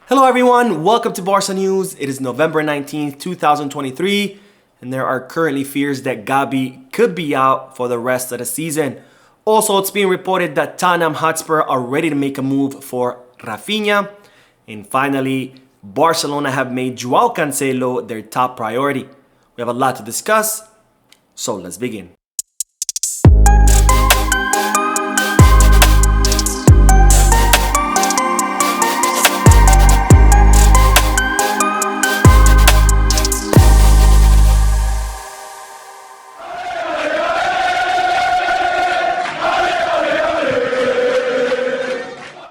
Hello everyone, welcome to Barca News. It is November 19th, 2023, and there are currently fears that Gavi could be out for the rest of the season. Also, it's being reported that Tottenham Hotspur are ready to make a move for Raphinha. And finally, Barcelona have made Joao Cancelo their top priority. We have a lot to discuss, so let's begin.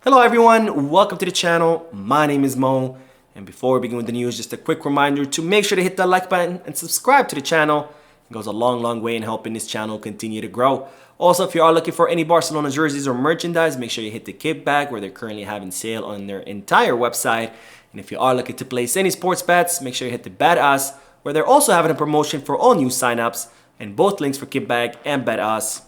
Hello everyone, welcome to the channel. My name is Mo, and before we begin with the news, just a quick reminder to make sure to hit that like button and subscribe to the channel. It goes a long way in helping this channel continue to grow. Also, if you are looking for any Barcelona jerseys or merchandise, make sure you hit the kickback where they're currently having sale on their entire website. And if you are looking to place any sports bets, make sure you hit the Bet Us where they're also having a promotion for all new signups, and both links for kickback and Bet Us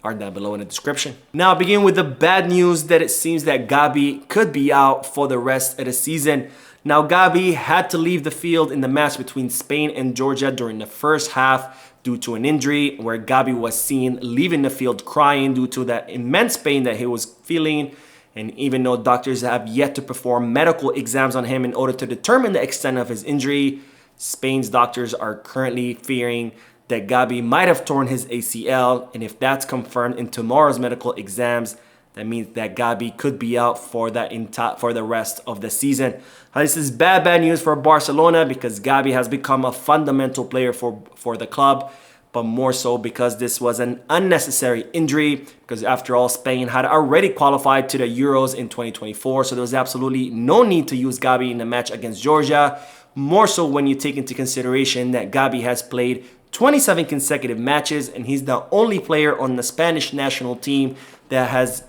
are down below in the description. Now, begin with the bad news that it seems that Gavi could be out for the rest of the season. Now, Gavi had to leave the field in the match between Spain and Georgia during the first half due to an injury, where Gavi was seen leaving the field crying due to that immense pain that he was feeling. And even though doctors have yet to perform medical exams on him in order to determine the extent of his injury, Spain's doctors are currently fearing that Gavi might have torn his ACL, and if that's confirmed in tomorrow's medical exams, that means that Gavi could be out for the rest of the season. Now, this is bad news for Barcelona because Gavi has become a fundamental player for the club, but more so because this was an unnecessary injury, because after all, Spain had already qualified to the Euros in 2024, so there was absolutely no need to use Gavi in the match against Georgia, more so when you take into consideration that Gavi has played 27 consecutive matches, and he's the only player on the Spanish national team that has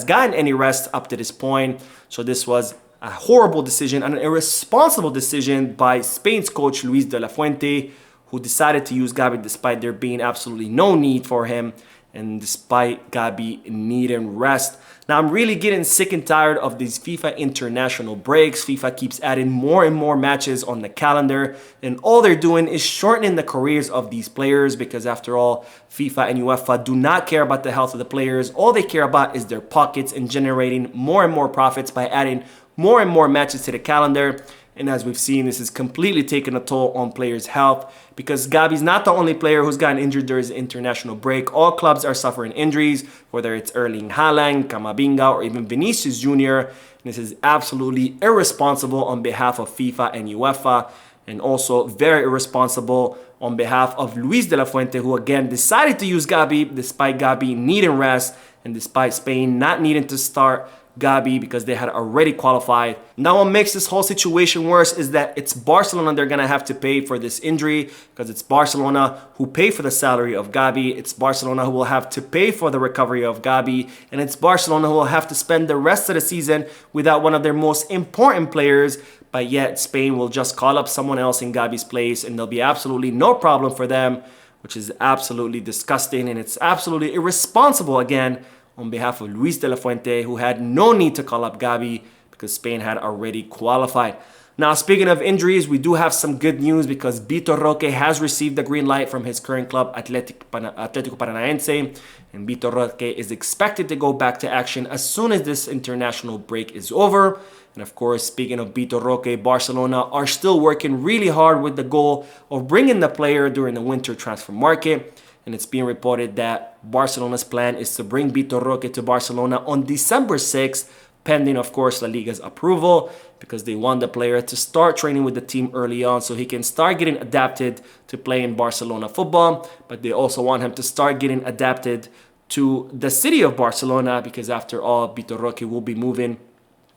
gotten any rest up to this point. So this was a horrible decision, an irresponsible decision by Spain's coach Luis de la Fuente, who decided to use Gavi despite there being absolutely no need for him, and despite Gavi needing rest. Now, I'm really getting sick and tired of these FIFA international breaks. FIFA keeps adding more and more matches on the calendar, and all they're doing is shortening the careers of these players, because after all, FIFA and UEFA do not care about the health of the players. All they care about is their pockets and generating more and more profits by adding more and more matches to the calendar. And as we've seen, this is completely taking a toll on players' health, because Gavi's not the only player who's gotten injured during the international break. All clubs are suffering injuries, whether it's Erling Haaland, Camavinga, or even Vinicius Jr. This is absolutely irresponsible on behalf of FIFA and UEFA, and also very irresponsible on behalf of Luis de la Fuente, who again decided to use Gavi despite Gavi needing rest and despite Spain not needing to start Gavi because they had already qualified. Now, what makes this whole situation worse is that it's Barcelona they're gonna have to pay for this injury, because it's Barcelona who pay for the salary of Gavi. It's Barcelona who will have to pay for the recovery of Gavi, and it's Barcelona who will have to spend the rest of the season without one of their most important players. But yet Spain will just call up someone else in Gavi's place, and there'll be absolutely no problem for them, which is absolutely disgusting, and it's absolutely irresponsible again on behalf of Luis de la Fuente, who had no need to call up Gavi because Spain had already qualified. Now, speaking of injuries, we do have some good news, because Vitor Roque has received the green light from his current club, Atlético Paranaense, and Vitor Roque is expected to go back to action as soon as this international break is over. And of course, speaking of Vitor Roque, Barcelona are still working really hard with the goal of bringing the player during the winter transfer market. And it's being reported that Barcelona's plan is to bring Vitor Roque to Barcelona on December 6th, pending, of course, La Liga's approval, because they want the player to start training with the team early on so he can start getting adapted to playing Barcelona football. But they also want him to start getting adapted to the city of Barcelona, because after all, Vitor Roque will be moving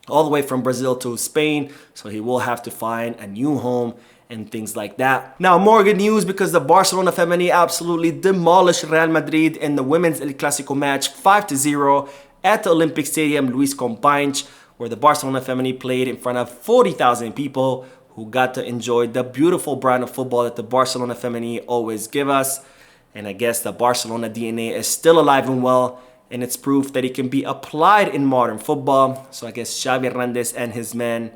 all the way from Brazil to Spain, so he will have to find a new home and things like that. Now, more good news, because the Barcelona Femení absolutely demolished Real Madrid in the women's El Clasico match 5-0 at the Olympic Stadium Luis Companys, where the Barcelona Femení played in front of 40,000 people who got to enjoy the beautiful brand of football that the Barcelona Femení always give us. And I guess the Barcelona DNA is still alive and well, and it's proof that it can be applied in modern football. So I guess Xavi Hernandez and his men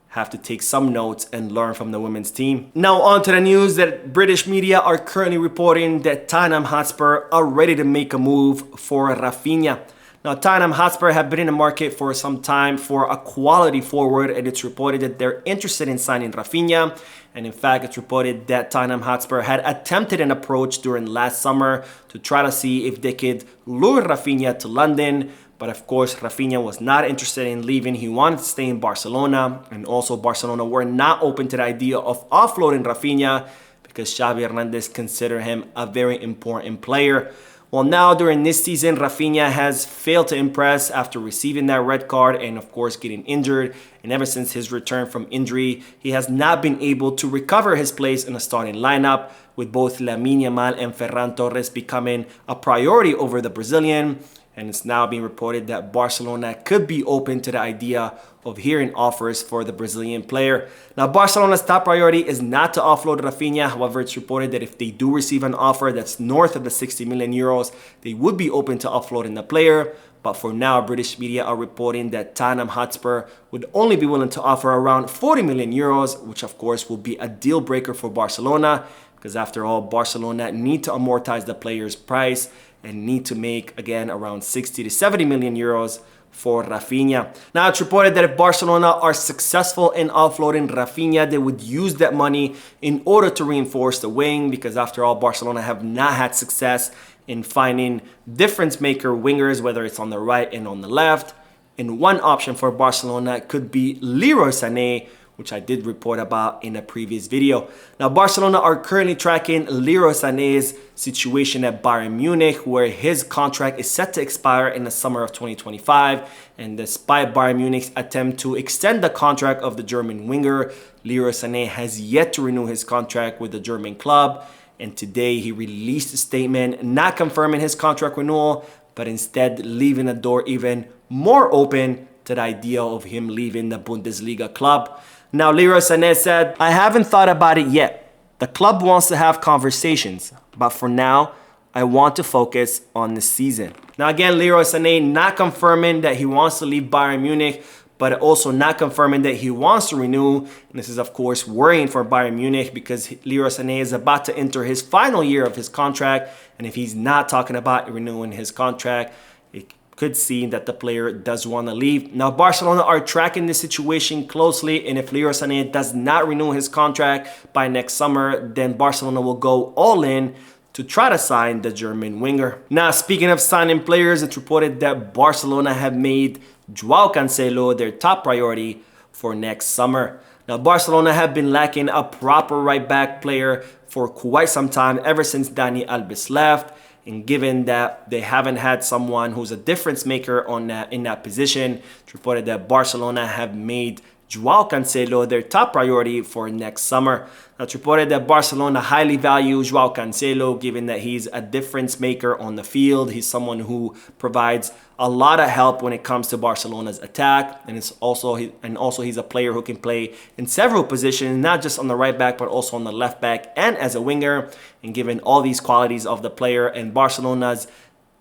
have to take some notes and learn from the women's team. Now on to the news that British media are currently reporting that Tottenham Hotspur are ready to make a move for Raphinha. Now Tottenham Hotspur have been in the market for some time for a quality forward, and it's reported that they're interested in signing Raphinha. And in fact, it's reported that Tottenham Hotspur had attempted an approach during last summer to try to see if they could lure Raphinha to London. But of course, Raphinha was not interested in leaving. He wanted to stay in Barcelona. And also Barcelona were not open to the idea of offloading Raphinha because Xavi Hernandez considered him a very important player. Well, now during this season, Raphinha has failed to impress after receiving that red card and of course getting injured. And ever since his return from injury, he has not been able to recover his place in the starting lineup, with both Lamine Yamal and Ferran Torres becoming a priority over the Brazilian. And it's now being reported that Barcelona could be open to the idea of hearing offers for the Brazilian player. Now, Barcelona's top priority is not to offload Raphinha. However, it's reported that if they do receive an offer that's north of the 60 million euros, they would be open to offloading the player. But for now, British media are reporting that Tottenham Hotspur would only be willing to offer around 40 million euros, which of course will be a deal breaker for Barcelona, because after all, Barcelona need to amortize the player's price and need to make, again, around 60 to 70 million euros for Raphinha. Now, it's reported that if Barcelona are successful in offloading Raphinha, they would use that money in order to reinforce the wing, because after all, Barcelona have not had success in finding difference maker wingers, whether it's on the right and on the left. And one option for Barcelona could be Leroy Sané, which I did report about in a previous video. Now, Barcelona are currently tracking Leroy Sané's situation at Bayern Munich, where his contract is set to expire in the summer of 2025. And despite Bayern Munich's attempt to extend the contract of the German winger, Leroy Sané has yet to renew his contract with the German club. And today he released a statement not confirming his contract renewal, but instead leaving the door even more open to the idea of him leaving the Bundesliga club. Now, Leroy Sané said, "I haven't thought about it yet. The club wants to have conversations, but for now, I want to focus on the season." Now, again, Leroy Sané not confirming that he wants to leave Bayern Munich, but also not confirming that he wants to renew. And this is, of course, worrying for Bayern Munich because Leroy Sané is about to enter his final year of his contract. And if he's not talking about renewing his contract, it could seem that the player does want to leave. Now, Barcelona are tracking this situation closely, and if Leroy Sané does not renew his contract by next summer, then Barcelona will go all in to try to sign the German winger. Now, speaking of signing players, it's reported that Barcelona have made Joao Cancelo their top priority for next summer. Now, Barcelona have been lacking a proper right-back player for quite some time, ever since Dani Alves left. And given that they haven't had someone who's a difference maker in that position, it's reported that Barcelona have made Joao Cancelo their top priority for next summer. Now, it's reported that Barcelona highly value Joao Cancelo, given that he's a difference maker on the field. He's someone who provides a lot of help when it comes to Barcelona's attack, and he's a player who can play in several positions, not just on the right back, but also on the left back and as a winger. And given all these qualities of the player and Barcelona's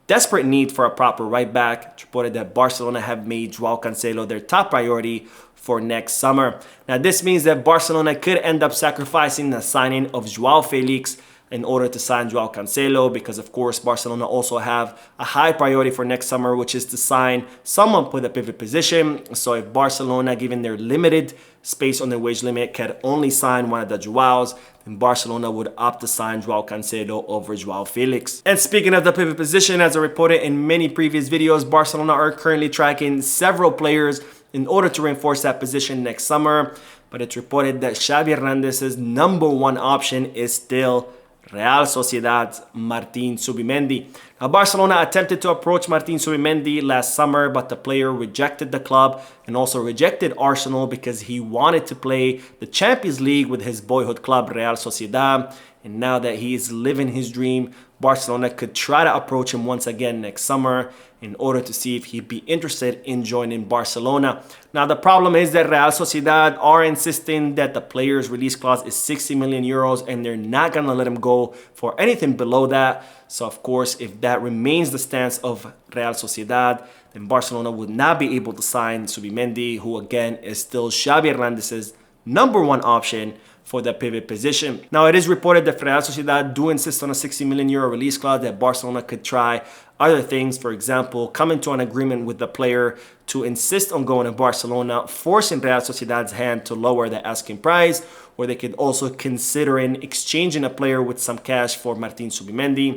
desperate need for a proper right back, it's reported that Barcelona have made Joao Cancelo their top priority for next summer. Now, this means that Barcelona could end up sacrificing the signing of Joao Felix in order to sign Joao Cancelo, because of course Barcelona also have a high priority for next summer, which is to sign someone for the pivot position. So if Barcelona, given their limited space on their wage limit, can only sign one of the Joaos, then Barcelona would opt to sign Joao Cancelo over Joao Felix. And speaking of the pivot position, as I reported in many previous videos, Barcelona are currently tracking several players in order to reinforce that position next summer. But it's reported that Xavi Hernandez's number one option is still Real Sociedad's Martin Zubimendi. Now, Barcelona attempted to approach Martin Zubimendi last summer, but the player rejected the club and also rejected Arsenal because he wanted to play the Champions League with his boyhood club Real Sociedad. And now that he is living his dream, Barcelona could try to approach him once again next summer in order to see if he'd be interested in joining Barcelona. Now, the problem is that Real Sociedad are insisting that the player's release clause is 60 million euros, and they're not going to let him go for anything below that. So of course, if that remains the stance of Real Sociedad, then Barcelona would not be able to sign Zubimendi, who again is still Xavi Hernandez's #1 option for the pivot position. Now, it is reported that Real Sociedad do insist on a 60 million euro release clause, that Barcelona could try other things. For example, coming to an agreement with the player to insist on going to Barcelona, forcing Real Sociedad's hand to lower the asking price, or they could also consider exchanging a player with some cash for Martin Zubimendi.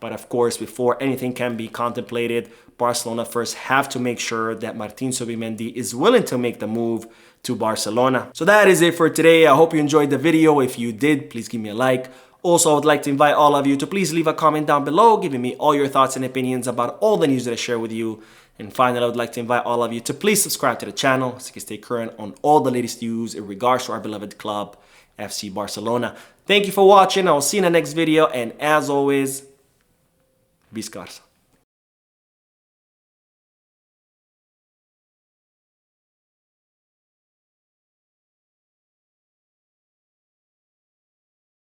But of course, before anything can be contemplated, Barcelona first have to make sure that Martin Zubimendi is willing to make the move to Barcelona. So that is it for today. I hope you enjoyed the video. If you did, please give me a like. Also, I would like to invite all of you to please leave a comment down below, giving me all your thoughts and opinions about all the news that I share with you. And finally, I would like to invite all of you to please subscribe to the channel so you can stay current on all the latest news in regards to our beloved club, FC Barcelona. Thank you for watching. I will see you in the next video. And as always, Viscarce.